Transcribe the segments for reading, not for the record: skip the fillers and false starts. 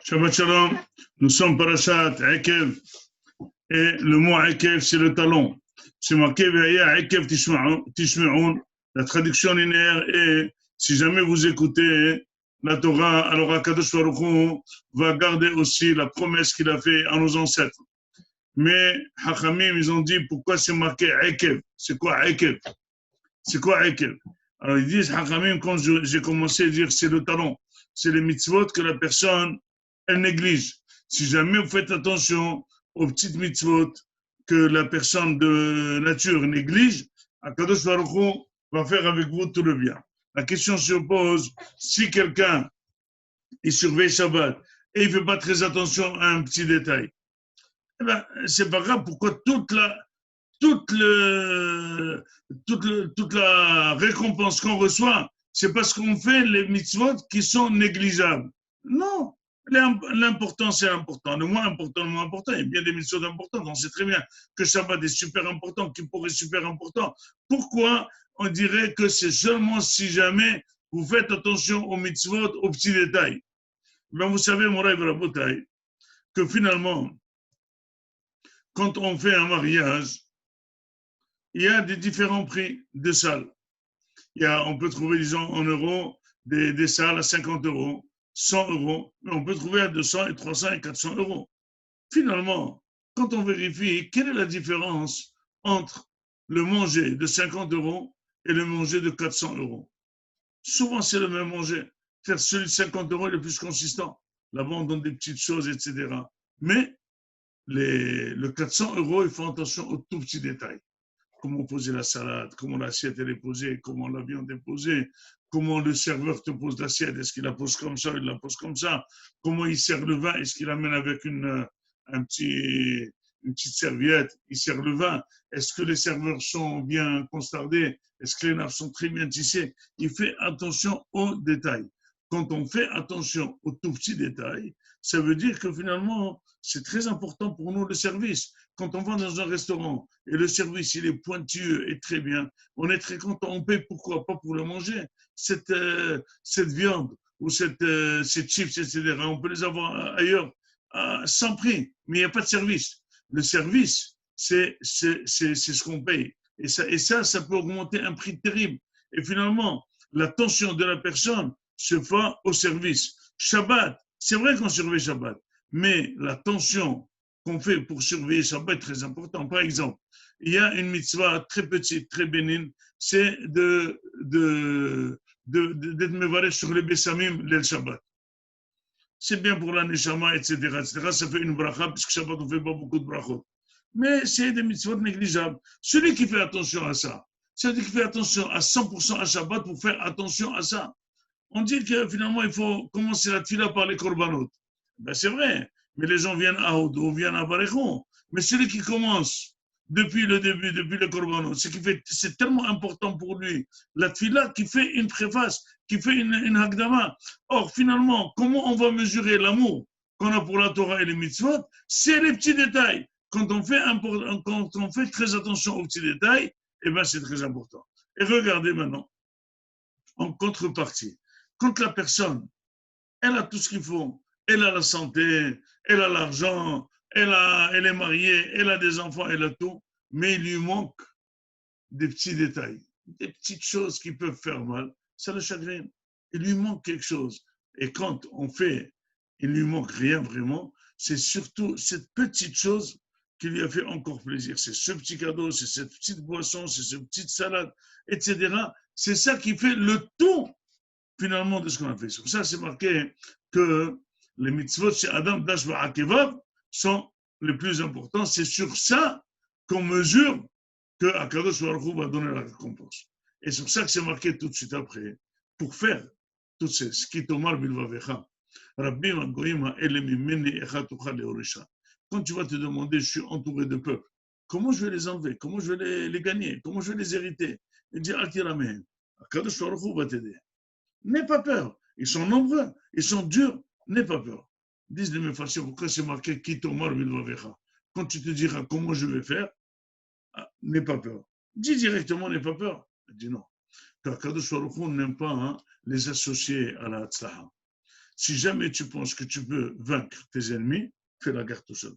Shabbat Shalom, nous sommes parashat Ekev et le mot Ekev c'est le talon. C'est marqué Ve'aya Ekev Tishme'un. La traduction linéaire est si jamais vous écoutez la Torah, alors Akadosh Baruch Hu va garder aussi la promesse qu'il a faite à nos ancêtres. Mais Hachamim, ils ont dit pourquoi c'est marqué Ekev. C'est quoi Ekev? C'est quoi Ekev? Alors ils disent Hachamim, quand j'ai commencé à dire c'est le talon, c'est les mitzvot que la personne elle néglige. Si jamais vous faites attention aux petites mitzvot que la personne de nature néglige, Akadosh Baruch Hu va faire avec vous tout le bien. La question se pose, si quelqu'un il surveille Shabbat et il ne fait pas très attention à un petit détail, eh ben, c'est pas grave, pourquoi toute la récompense qu'on reçoit, c'est parce qu'on fait les mitzvot qui sont négligeables. Non, l'important, c'est important. Le moins important, le moins important. Il y a bien des mitzvot importantes. On sait très bien que Shabbat est super important, Kippour est super important. Pourquoi on dirait que c'est seulement si jamais vous faites attention aux mitzvot, aux petits détails? Ben, vous savez, Moray Rabotai, que finalement, quand on fait un mariage, il y a des différents prix de salles. On peut trouver, disons, en euros, des salles à 50 euros, 100 euros, mais on peut trouver à 200 et 300 et 400 euros. Finalement, quand on vérifie, quelle est la différence entre le manger de 50 euros et le manger de 400 euros? Souvent, c'est le même manger. Faire celui de 50 euros est le plus consistant. Là-bas, on donne des petites choses, etc. Mais le 400 euros, il faut attention aux tout petits détails. Comment poser la salade, comment l'assiette est posée, comment la viande est posée, comment le serveur te pose l'assiette, est-ce qu'il la pose comme ça, il la pose comme ça, comment il sert le vin, est-ce qu'il l'amène avec une petite serviette, il sert le vin, est-ce que les serveurs sont bien constardés, est-ce que les nappes sont très bien tissées, il fait attention aux détails. Quand on fait attention aux tout petits détails, ça veut dire que finalement, c'est très important pour nous le service. Quand on va dans un restaurant et le service il est pointueux et très bien, on est très content. On paye pourquoi? Pas pour le manger. Cette viande ou ces chips, etc., on peut les avoir ailleurs sans prix, mais il n'y a pas de service. Le service, c'est ce qu'on paye. Et ça peut augmenter un prix terrible. Et finalement, l'attention de la personne se fait au service. Shabbat, c'est vrai qu'on surveille Shabbat, mais l'attention qu'on fait pour surveiller Shabbat est très important. Par exemple, il y a une mitzvah très petite, très bénigne, c'est d'être mevarech sur les bessamim l'el Shabbat. C'est bien pour la neshama, etc., etc. Ça fait une bracha, puisque Shabbat, on ne fait pas beaucoup de brachot. Mais c'est des mitzvot négligeables. Celui qui fait attention à ça, celui qui fait attention à 100% à Shabbat pour faire attention à ça. On dit que finalement, il faut commencer la tfila par les korbanot. Ben, c'est vrai, mais les gens viennent à Hodo, viennent à Barechon. Mais celui qui commence depuis le début, depuis le korbanot, c'est tellement important pour lui, la tfila qui fait une préface, qui fait une hagdama. Or, finalement, comment on va mesurer l'amour qu'on a pour la Torah et les mitzvot? C'est les petits détails. Quand on fait très attention aux petits détails, eh ben, c'est très important. Et regardez maintenant, en contrepartie, quand la personne, elle a tout ce qu'il faut, elle a la santé, elle a l'argent, elle est mariée, elle a des enfants, elle a tout, mais il lui manque des petits détails, des petites choses qui peuvent faire mal, ça le chagrine. Il lui manque quelque chose. Et quand on fait, il lui manque rien vraiment, c'est surtout cette petite chose qui lui a fait encore plaisir. C'est ce petit cadeau, c'est cette petite boisson, c'est cette petite salade, etc. C'est ça qui fait le tout finalement de ce qu'on a fait. Sur ça, c'est marqué que les mitzvot chez Adam, Dash, Akevav sont les plus importants. C'est sur ça qu'on mesure que Akadosh Baruch Hu va donner la récompense. Et c'est pour ça que c'est marqué tout de suite après, pour faire tout ce qui tomar bilvavecha. Rabbim Agoim ha'ele mimeni echa tuchal leorisha. Quand tu vas te demander, je suis entouré de peuples, comment je vais les enlever? Comment je vais les gagner? Comment je vais les hériter? Il dit, Al-Tiramen, Akadosh Baruch Hu va t'aider. N'aie pas peur. Ils sont nombreux, ils sont durs. N'aie pas peur. Disent les Mefarshim, pourquoi c'est marqué qui tomar bilvavecha? Quand tu te diras comment je vais faire, n'aie pas peur. Dis directement, n'aie pas peur. Dis non. Car Kadosh Baruch Hu n'aime pas les associer à la tzlaha. Si jamais tu penses que tu peux vaincre tes ennemis, fais la guerre tout seul.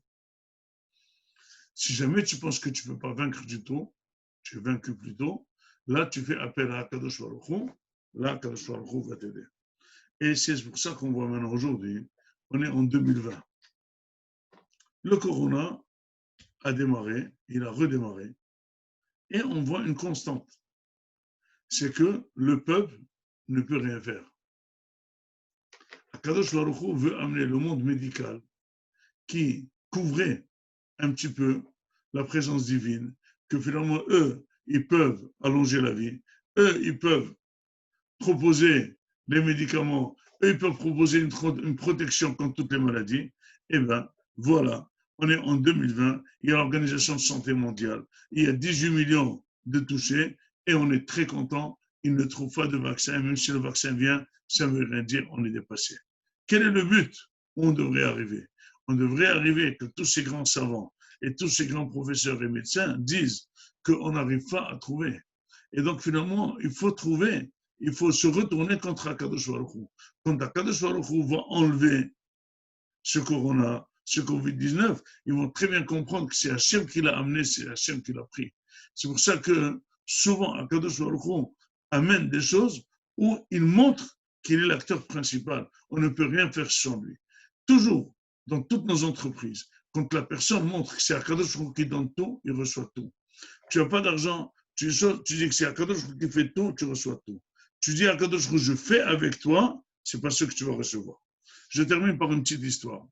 Si jamais tu penses que tu ne peux pas vaincre du tout, tu es vaincu plutôt, là tu fais appel à Kadosh Baruch Hu, là Kadosh Baruch Hu va t'aider. Et c'est pour ça qu'on voit maintenant aujourd'hui, on est en 2020. Le corona a démarré, il a redémarré, et on voit une constante. C'est que le peuple ne peut rien faire. Kadosh Baruch Hu veut amener le monde médical qui couvrait un petit peu la présence divine, que finalement, eux, ils peuvent allonger la vie, eux, ils peuvent proposer les médicaments, eux, ils peuvent proposer une protection contre toutes les maladies. Eh bien, voilà, on est en 2020, il y a l'Organisation de santé mondiale, il y a 18 millions de touchés, et on est très content, ils ne trouvent pas de vaccin, même si le vaccin vient, ça ne veut rien dire, on est dépassé. Quel est le but où on devrait arriver? On devrait arriver que tous ces grands savants et tous ces grands professeurs et médecins disent qu'on n'arrive pas à trouver. Et donc finalement, il faut trouver, il faut se retourner contre Akadosh Baruch Hu. Quand Akadosh Baruch Hu va enlever ce corona, ce Covid-19, ils vont très bien comprendre que c'est Hachem qui l'a amené, c'est Hachem qui l'a pris. C'est pour ça que souvent Akadosh Baruch Hu amène des choses où il montre qu'il est l'acteur principal. On ne peut rien faire sans lui. Toujours, dans toutes nos entreprises, quand la personne montre que c'est Akadosh Baruch Hu qui donne tout, il reçoit tout. Tu n'as pas d'argent, tu dis que c'est Akadosh Baruch Hu qui fait tout, tu reçois tout. Tu dis à Akadosh Baruch Hu, je fais avec toi, c'est pas ce que tu vas recevoir. Je termine par une petite histoire.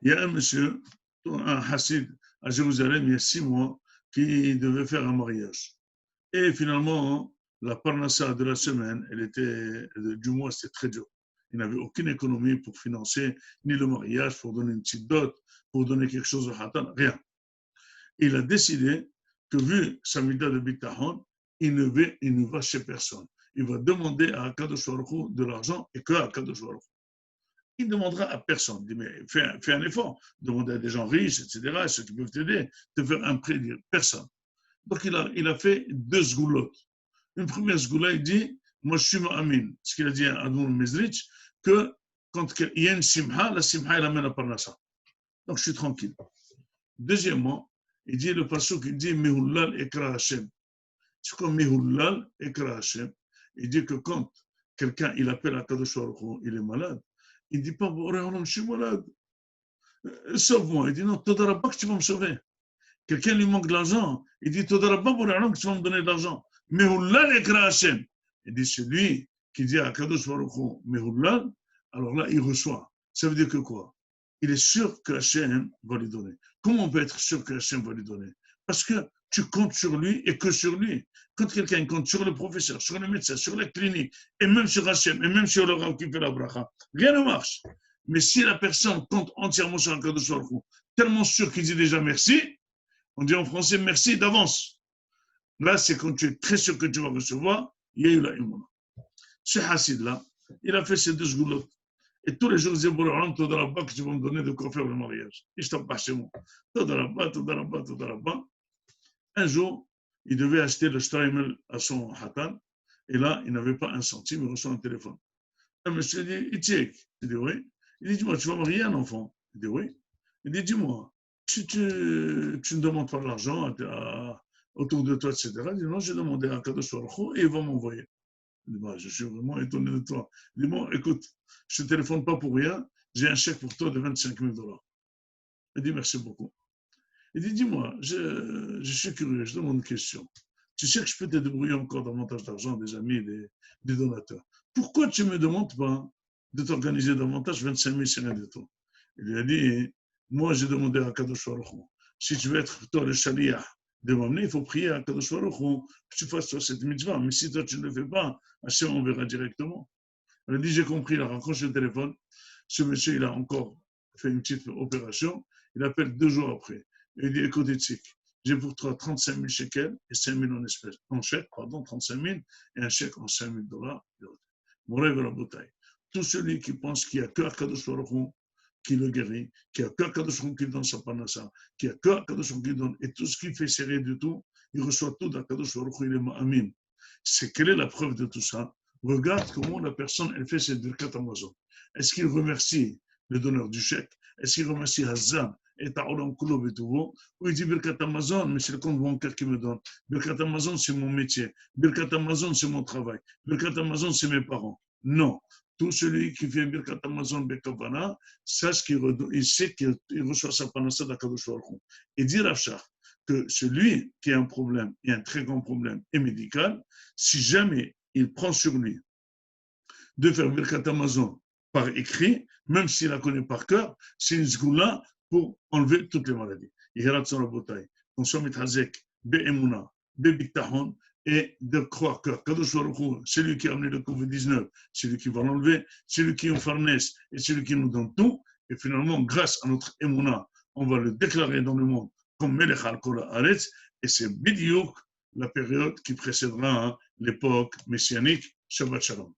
Il y a un monsieur, un Hassid à Jérusalem, il y a 6 mois, qui devait faire un mariage. Et finalement, la parnassa de la semaine, du mois, c'était très dur. Il n'avait aucune économie pour financer ni le mariage, pour donner une petite dot, pour donner quelque chose au Hatan, rien. Et il a décidé que, vu sa mida de Bitahon, il ne va chez personne. Il va demander à Akadosh Baruch Hu de l'argent et que à Akadosh Baruch Hu. Il ne demandera à personne. Il dit, mais fais un effort. Demande à des gens riches, etc., ceux qui peuvent t'aider, te faire un prêt, personne. Donc il a fait 2 sgoulottes. Une première sgoula, il dit, moi je suis Ma'amin, ce qu'il a dit à Admour Mezrich, que quand il y a une simha, la simha, elle amène la parnassa. Donc je suis tranquille. Deuxièmement, il dit le pasuk, il dit Mehullal Ekra Hashem. C'est comme Mehullal Ekra Hashem. Il dit que quand quelqu'un il appelle à Kadosh Baruch Hu, il est malade, il ne dit pas je suis malade, sauve-moi. Il dit non, Todarabba que tu vas me sauver. Quelqu'un lui manque de l'argent, il dit Todarabba que tu vas me donner de l'argent. Mehullal Ekra Hashem. Il dit celui qui dit à Kadosh Baruch Hu Mehullal, alors là il reçoit. Ça veut dire que quoi? Il est sûr que Hachem va lui donner. Comment on peut être sûr que Hachem va lui donner? Parce que tu comptes sur lui et que sur lui. Quand quelqu'un compte sur le professeur, sur le médecin, sur la clinique, et même sur Hachem, et même sur le Rav qui fait la bracha, rien ne marche. Mais si la personne compte entièrement sur Akadosh Baruch Hu, tellement sûr qu'il dit déjà merci, on dit en français merci d'avance. Là, c'est quand tu es très sûr que tu vas recevoir, il y a eu la imuna. Ce Hassid-là, il a fait ces 2 sgoulottes. Et tous les jours, il disait, Todarabba, que tu vas me donner de quoi faire le mariage. Et je t'en passe chez moi. Todarabba, Todarabba, Todarabba. Un jour, il devait acheter le Streimel à son Hatan. Et là, il n'avait pas un centime, il reçoit un téléphone. Un monsieur dit, Itchek. Il dit, oui. Il dit, dis-moi, tu vas marier un enfant? Il dit, oui. Il dit, dis-moi, tu ne demandes pas de l'argent autour de toi, etc. Il dit, non, j'ai demandé à Kadosh Baruch Hu et il va m'envoyer. Il dit, bah, je suis vraiment étonné de toi. Il dit, bon, écoute, je ne te téléphone pas pour rien, j'ai un chèque pour toi de $25,000. Il dit, merci beaucoup. Il dit, dis-moi, je suis curieux, je demande une question. Tu sais que je peux te débrouiller encore davantage d'argent, des amis, des donateurs. Pourquoi tu ne me demandes pas de t'organiser davantage 25 000, c'est rien du tout? Il lui a dit, moi j'ai demandé à Kadosh Baruch Hu, si tu veux être toi le shaliach de m'amener, il faut prier à Kadosh Baruch Hu que tu fasses toi cette mitzvah. Mais si toi tu ne le fais pas, Hachem on verra directement. Il a dit, j'ai compris, il a raccroché le téléphone. Ce monsieur, il a encore fait une petite opération. Il appelle 2 jours après. Il dit, écoute, Itzik, j'ai pour toi 35 000 shekels et 5 000 en espèces. En chèque, pardon, 35 000 et un chèque en $5,000. Mon rêve à la bouteille. Tout celui qui pense qu'il n'y a que Akadosh Baruch Hu qui le guérit, qu'il n'y a que Akadosh Baruch Hu qui donne sa panassa, qu'il n'y a que Akadosh Baruch Hu qui donne, et tout ce qui fait serrer du tout, il reçoit tout d'Akadosh Baruch Hu, il est ma'amin. C'est quelle est la preuve de tout ça? regarde comment la personne, elle fait cette Birkat Amazon. Est-ce qu'il remercie le donneur du chèque? Est-ce qu'il remercie Hazan et Ta'olam Kulo Betuvo? Ou il dit Birkat Amazon, mais c'est le compte bancaire qui me donne. Birkat Amazon, c'est mon métier. Birkat Amazon, c'est mon travail. Birkat Amazon, c'est mes parents. Non. Tout celui qui fait Birkat Amazon Bekavana, sache qu'il sait qu'il reçoit sa panassa d'Akadosh Baruch Hu. Et dire à Shach que celui qui a un problème, et un très grand problème, est médical, si jamais il prend sur lui de faire Birkat Amazon par écrit, même s'il la connaît par cœur, c'est une zgoula pour enlever toutes les maladies. Qu'on soit mitazek, be'emuna, be'biktahon, et de croire que Kadosh Baruch Hu, c'est lui qui a amené le Covid-19, c'est lui qui va l'enlever, c'est lui qui nous farnesse et c'est lui qui nous donne tout. Et finalement, grâce à notre emuna, on va le déclarer dans le monde comme Melech al-Kol haaretz, et c'est bidiouk la période qui précédera l'époque messianique. Shabbat Shalom.